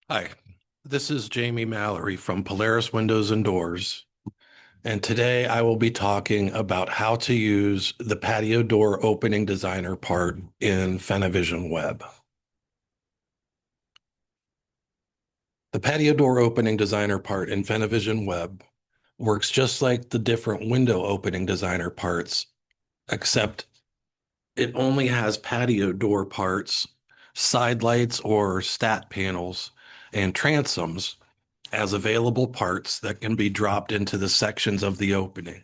Hi, this is Jamie Mallory from Polaris Windows and Doors, and today I will be talking about how to use the patio door opening designer part in FeneVision Web. The patio door opening designer part in FeneVision Web works just like the different window opening designer parts, except it only has patio door parts, side lights or stat panels, and transoms as available parts that can be dropped into the sections of the opening.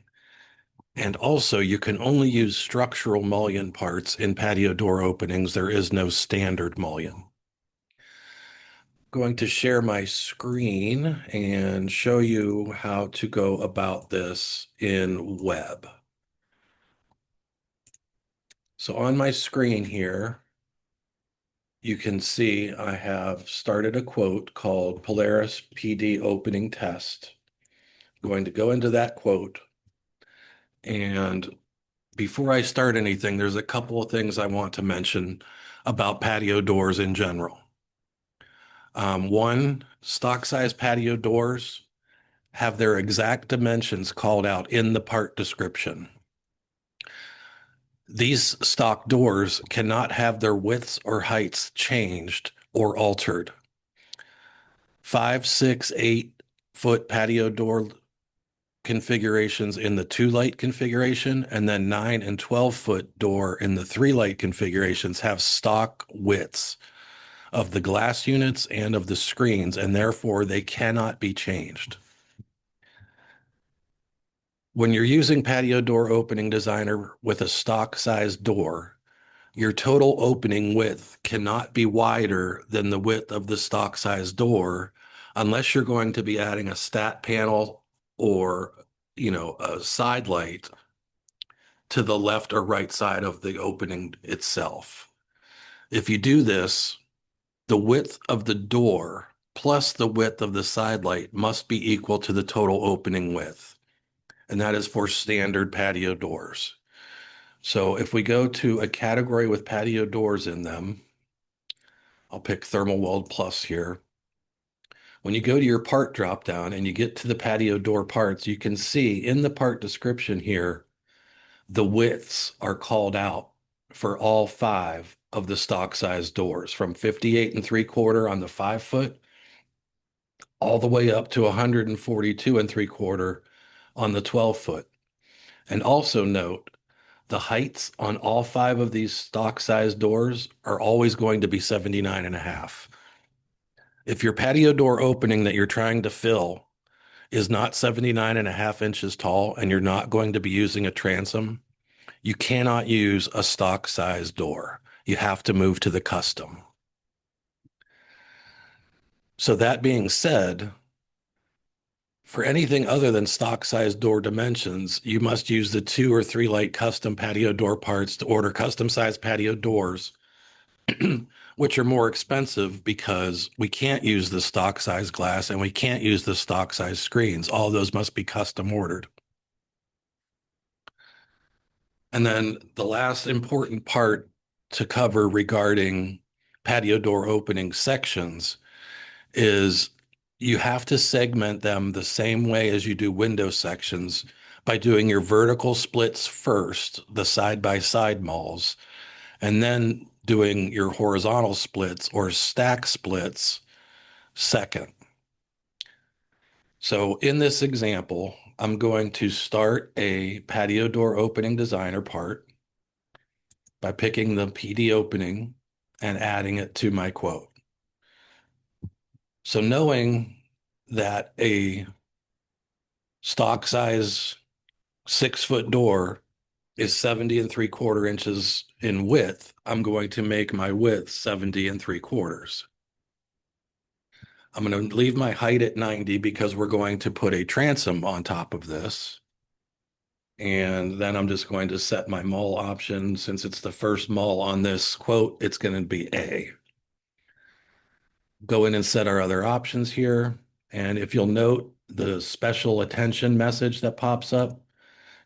And also, you can only use structural mullion parts in patio door openings. There is no standard mullion. Going to share my screen and show you how to go about this in web. So on my screen here, you can see I have started a quote called Polaris PD opening test. I'm going to go into that quote, and before I start anything, there's a couple of things I want to mention about patio doors in general. One, stock size patio doors have their exact dimensions called out in the part description. These stock doors cannot have their widths or heights changed or altered. 5, 6, 8 foot patio door configurations in the 2 light configuration, and then 9 and 12-foot door in the 3 light configurations have stock widths of the glass units and of the screens, and therefore they cannot be changed. When you're using patio door opening designer with a stock size door, your total opening width cannot be wider than the width of the stock size door unless you're going to be adding a stat panel or, a side light to the left or right side of the opening itself. If you do this, the width of the door plus the width of the side light must be equal to the total opening width. And that is for standard patio doors. So if we go to a category with patio doors in them, I'll pick Thermal Weld Plus here. When you go to your part drop down and you get to the patio door parts, you can see in the part description here, the widths are called out for all 5 of the stock size doors, from 58 and 3/4 on the 5 foot all the way up to 142 and 3/4 on the 12 foot. And also note, the heights on all 5 of these stock size doors are always going to be 79 and a half. If your patio door opening that you're trying to fill is not 79 and a half inches tall and you're not going to be using a transom, you cannot use a stock size door. You have to move to the custom. So that being said, for anything other than stock size door dimensions, you must use the 2 or 3 light custom patio door parts to order custom sized patio doors, which are more expensive because we can't use the stock size glass and we can't use the stock size screens. All those must be custom ordered. And then the last important part to cover regarding patio door opening sections is you have to segment them the same way as you do window sections by doing your vertical splits first, the side-by-side malls, and then doing your horizontal splits or stack splits second. So in this example, I'm going to start a patio door opening designer part by picking the PD opening and adding it to my quote. So knowing that a stock size 6 foot door is 70 and 3/4 inches in width, I'm going to make my width 70 and 3/4. I'm going to leave my height at 90 because we're going to put a transom on top of this. And then I'm just going to set my mull option. Since it's the first mull on this quote, it's going to be A. Go in and set our other options here. And if you'll note the special attention message that pops up,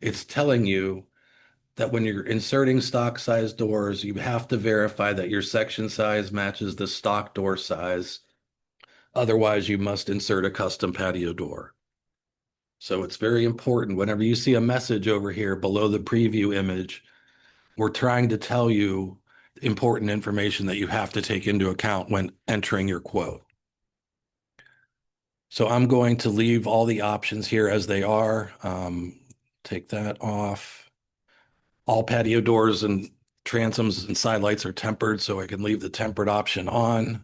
it's telling you that when you're inserting stock size doors, you have to verify that your section size matches the stock door size Otherwise, you must insert a custom patio door. So it's very important whenever you see a message over here below the preview image, we're trying to tell you important information that you have to take into account when entering your quote. So I'm going to leave all the options here as they are. Take that off. All patio doors and transoms and side lights are tempered, so I can leave the tempered option on.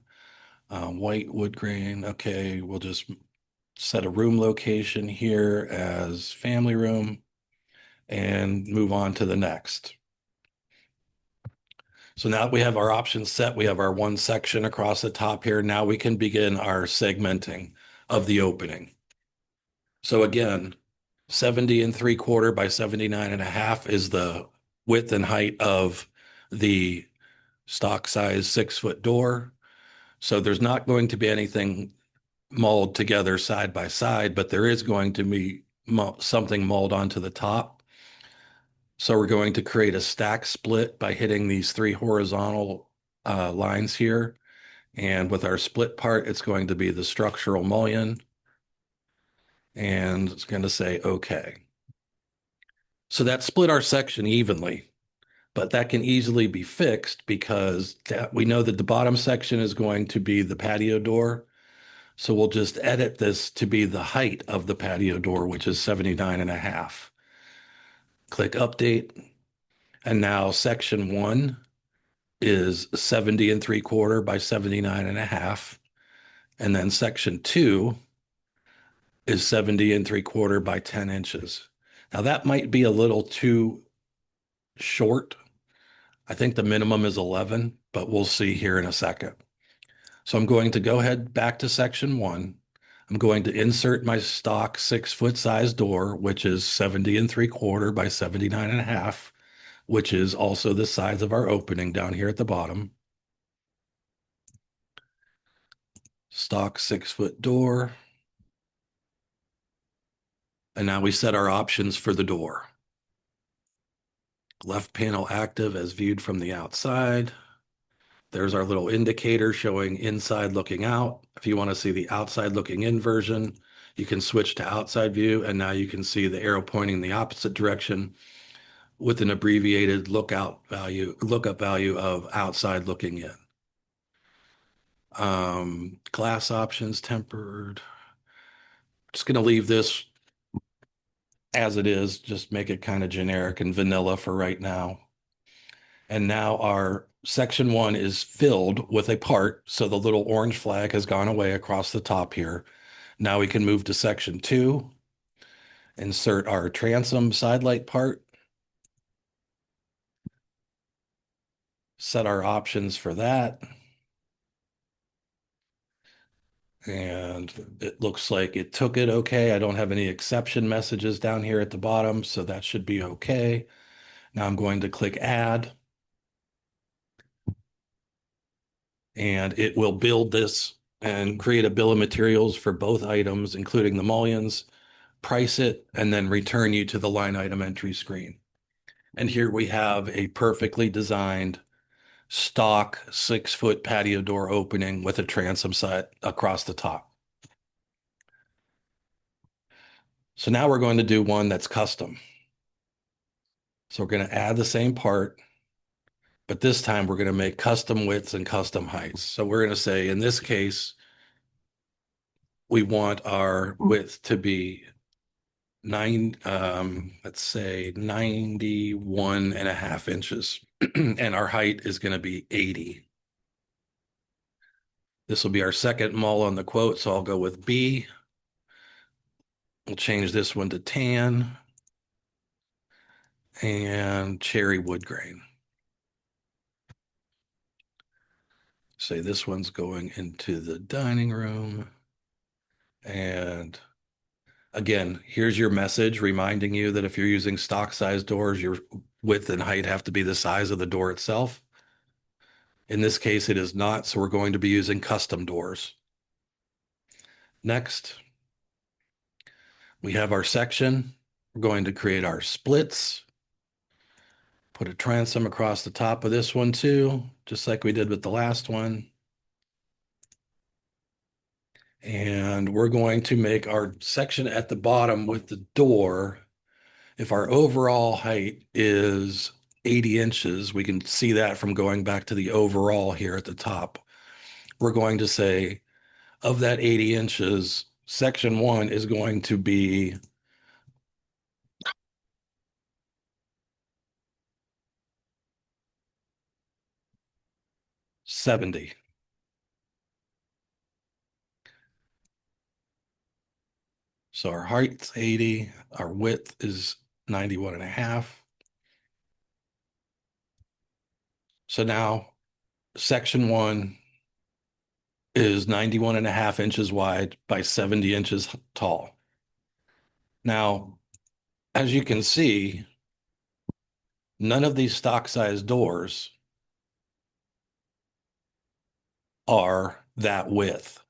White wood grain. Okay, we'll just set a room location here as family room and move on to the next. So now that we have our options set, we have our one section across the top here. Now we can begin our segmenting of the opening. So again, 70 3/4 by 79.5 is the width and height of the stock size 6-foot door. So there's not going to be anything mulled together side by side, but there is going to be something mulled onto the top. So we're going to create a stack split by hitting these 3 horizontal lines here. And with our split part, it's going to be the structural mullion. And it's going to say OK. So that split our section evenly, but that can easily be fixed because we know that the bottom section is going to be the patio door. So we'll just edit this to be the height of the patio door, which is 79.5. Click update. And now section 1 is 70 3/4 by 79.5. And then section 2 is 70 3/4 by 10 inches. Now that might be a little too short. I think the minimum is 11, but we'll see here in a second. So I'm going to go ahead back to section 1. I'm going to insert my stock 6-foot size door, which is 70 3/4 by 79.5, which is also the size of our opening down here at the bottom. Stock 6-foot door. And now we set our options for the door. Left panel active as viewed from the outside. There's our little indicator showing inside looking out. If you want to see the outside looking in version, you can switch to outside view, and now you can see the arrow pointing in the opposite direction with an abbreviated lookup value of outside looking in. Glass options tempered. Just going to leave this as it is, just make it kind of generic and vanilla for right now. And now our section 1 is filled with a part. So the little orange flag has gone away across the top here. Now we can move to section 2, insert our transom side light part, set our options for that. And it looks like it took it okay. I don't have any exception messages down here at the bottom, so that should be okay. Now I'm going to click add. And it will build this and create a bill of materials for both items, including the mullions, price it, and then return you to the line item entry screen. And here we have a perfectly designed stock 6-foot patio door opening with a transom set across the top. So now we're going to do one that's custom. So we're going to add the same part, but this time we're going to make custom widths and custom heights. So we're going to say, in this case, we want our width to be let's say 91.5 inches, and our height is going to be 80. This will be our second mull on the quote, so I'll go with B. We'll change this one to tan and cherry wood grain. Say this one's going into the dining room. And again, here's your message reminding you that if you're using stock size doors, your width and height have to be the size of the door itself. In this case, it is not, so we're going to be using custom doors. Next, we have our section. We're going to create our splits. Put a transom across the top of this one too, just like we did with the last one. And we're going to make our section at the bottom with the door. If our overall height is 80 inches, we can see that from going back to the overall here at the top. We're going to say of that 80 inches, section one is going to be 70. So our height's 80, our width is 91 and a half. So now section one is 91 and a half inches wide by 70 inches tall. Now, as you can see, none of these stock size doors are that width.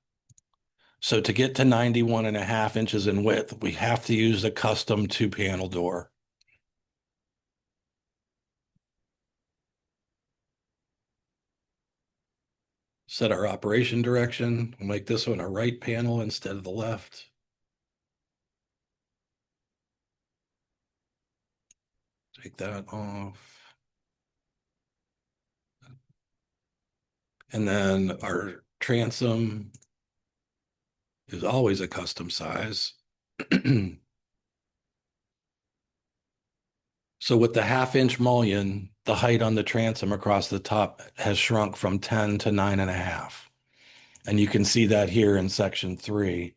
So to get to 91 and a half inches in width, we have to use a custom 2-panel door. Set our operation direction. We'll make this one a right panel instead of the left. Take that off. And then our transom is always a custom size. So with the 1/2 inch mullion, the height on the transom across the top has shrunk from 10 to 9.5. And you can see that here in section 3.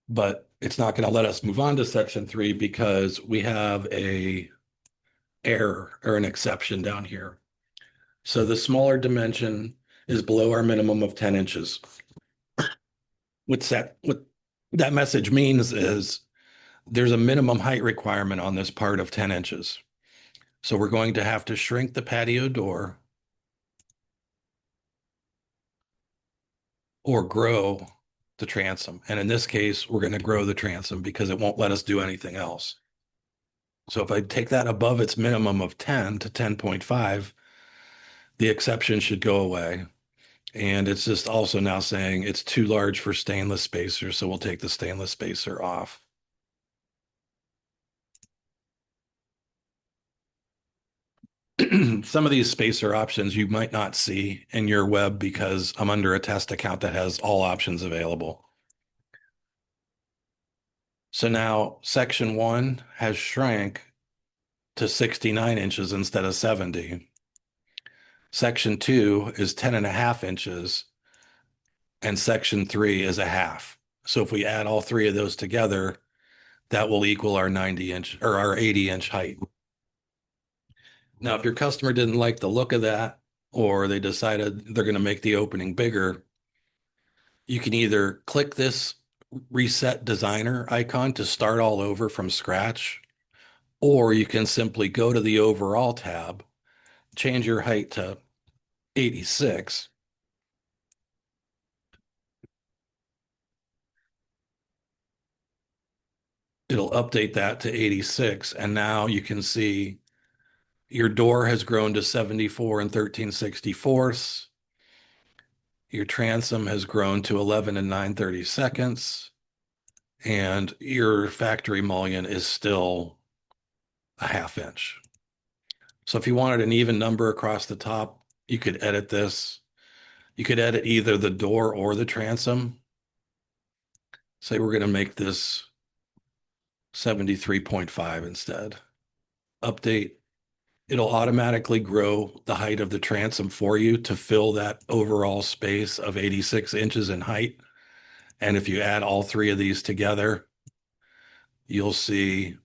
But it's not going to let us move on to section 3 because we have a error or an exception down here. So the smaller dimension is below our minimum of 10 inches. What that message means is there's a minimum height requirement on this part of 10 inches. So we're going to have to shrink the patio door or grow the transom. And in this case, we're going to grow the transom because it won't let us do anything else. So if I take that above its minimum of 10 to 10.5, the exception should go away. And it's just also now saying it's too large for stainless spacer, so we'll take the stainless spacer off. Some of these spacer options you might not see in your web because I'm under a test account that has all options available. So now section 1 has shrank to 69 inches instead of 70. Section 2 is 10.5 inches, and section 3 is 1/2. So if we add all three of those together, that will equal our 90-inch or our 80-inch height. Now, if your customer didn't like the look of that, or they decided they're going to make the opening bigger, you can either click this reset designer icon to start all over from scratch, or you can simply go to the overall tab, change your height to 86. It'll update that to 86. And now you can see your door has grown to 74 and 13/64. Your transom has grown to 11 and 9/32. And your factory mullion is still a 1/2 inch. So if you wanted an even number across the top, you could edit this. You could edit either the door or the transom. Say we're going to make this 73.5 instead. Update. It'll automatically grow the height of the transom for you to fill that overall space of 86 inches in height. And if you add all three of these together, you'll see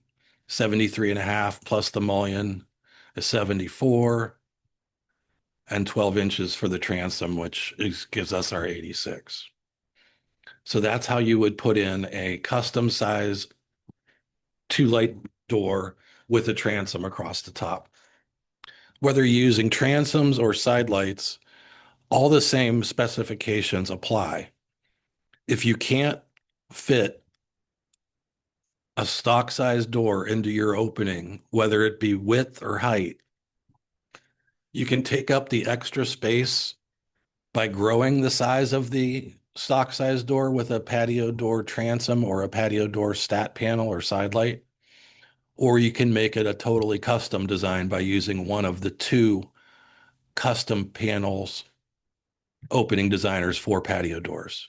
73.5 plus the mullion is 74 and 12 inches for the transom, which gives us our 86. So that's how you would put in a custom size 2-light door with a transom across the top. Whether you're using transoms or side lights, all the same specifications apply. If you can't fit a stock size door into your opening, whether it be width or height, you can take up the extra space by growing the size of the stock size door with a patio door transom or a patio door stat panel or side light, or you can make it a totally custom design by using one of the two custom panels opening designers for patio doors.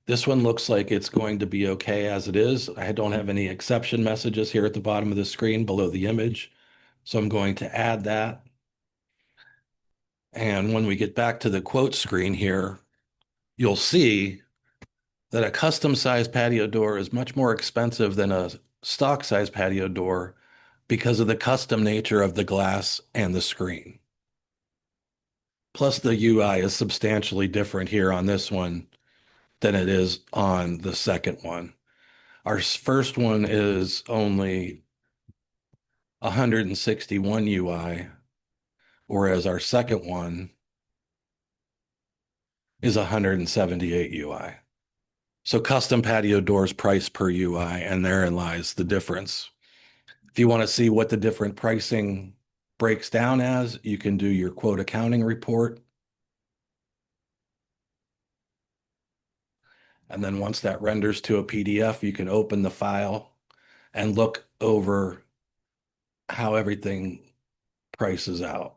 This one looks like it's going to be okay as it is. I don't have any exception messages here at the bottom of the screen below the image, so I'm going to add that. And when we get back to the quote screen here, you'll see that a custom size patio door is much more expensive than a stock size patio door because of the custom nature of the glass and the screen. Plus, the UI is substantially different here on this one than it is on the second one. Our first one is only 161 UI, whereas our second one is 178 UI. So custom patio doors price per UI, and therein lies the difference. If you want to see what the different pricing breaks down as, you can do your quote accounting report. And then once that renders to a PDF, you can open the file and look over how everything prices out.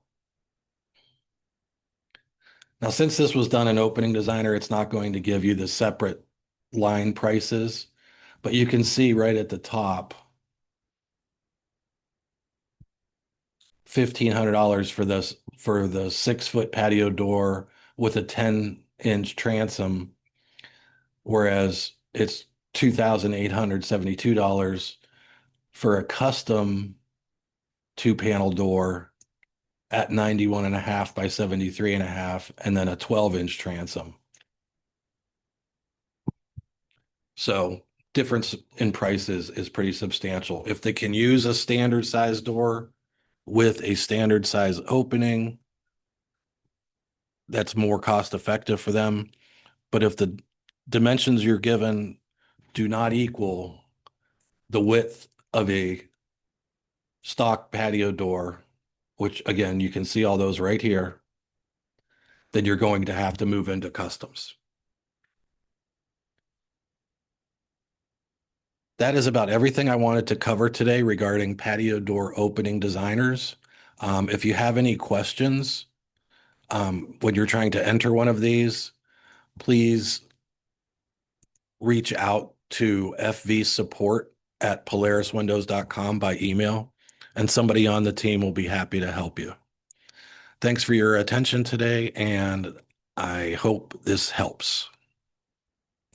Now, since this was done in Opening Designer, it's not going to give you the separate line prices, but you can see right at the top, $1,500 for this for the 6-foot patio door with a 10-inch transom, whereas it's $2,872 for a custom 2-panel door at 91.5 by 73.5, and then a 12-inch transom. So difference in prices is pretty substantial. If they can use a standard size door with a standard size opening, that's more cost effective for them. But if the dimensions you're given do not equal the width of a stock patio door, which again, you can see all those right here, then you're going to have to move into customs. That is about everything I wanted to cover today regarding patio door opening designers. If you have any questions when you're trying to enter one of these, please reach out to fvsupport@polariswindows.com by email, and somebody on the team will be happy to help you. Thanks for your attention today, and I hope this helps.